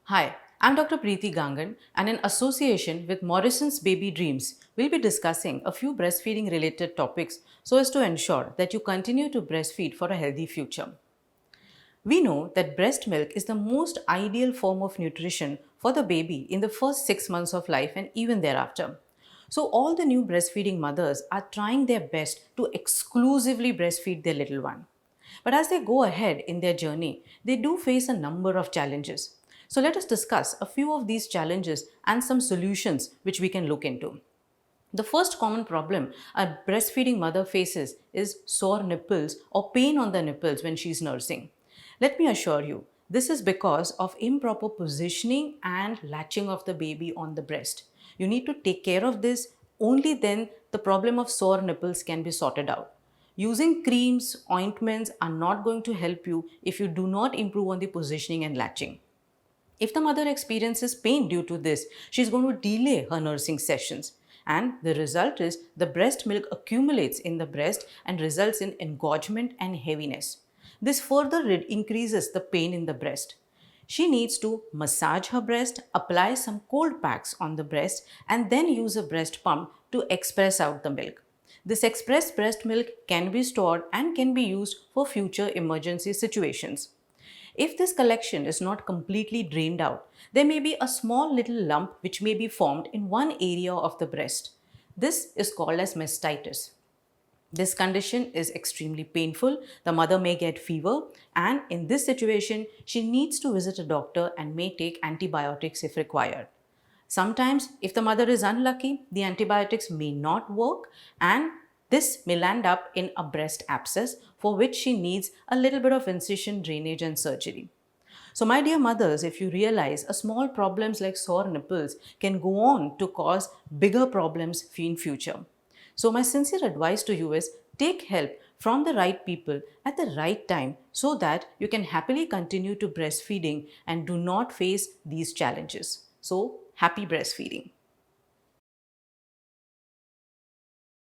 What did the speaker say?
Hi, I'm Dr. Preeti Gangan, and in association with Morisons Baby Dreams, we'll be discussing a few breastfeeding related topics so as to ensure that you continue to breastfeed for a healthy future. We know that breast milk is the most ideal form of nutrition for the baby in the first 6 months of life and even thereafter. So, all the new breastfeeding mothers are trying their best to exclusively breastfeed their little one. But as they go ahead in their journey, they do face a number of challenges. So, let us discuss a few of these challenges and some solutions which we can look into. The first common problem a breastfeeding mother faces is sore nipples or pain on the nipples when she's nursing. Let me assure you, this is because of improper positioning and latching of the baby on the breast. You need to take care of this, only then the problem of sore nipples can be sorted out. Using creams, ointments are not going to help you if you do not improve on the positioning and latching. If the mother experiences pain due to this, she is going to delay her nursing sessions. And the result is the breast milk accumulates in the breast and results in engorgement and heaviness. This further increases the pain in the breast. She needs to massage her breast, apply some cold packs on the breast, and then use a breast pump to express out the milk. This expressed breast milk can be stored and can be used for future emergency situations. If this collection is not completely drained out, there may be a small little lump which may be formed in one area of the breast. This is called as mastitis. This condition is extremely painful. The mother may get fever, and in this situation, she needs to visit a doctor and may take antibiotics if required. Sometimes, if the mother is unlucky, the antibiotics may not work, and this may land up in a breast abscess for which she needs a little bit of incision, drainage, and surgery. So, my dear mothers, if you realize a small problems like sore nipples can go on to cause bigger problems in future. So, my sincere advice to you is take help from the right people at the right time so that you can happily continue to breastfeeding and do not face these challenges. So, happy breastfeeding.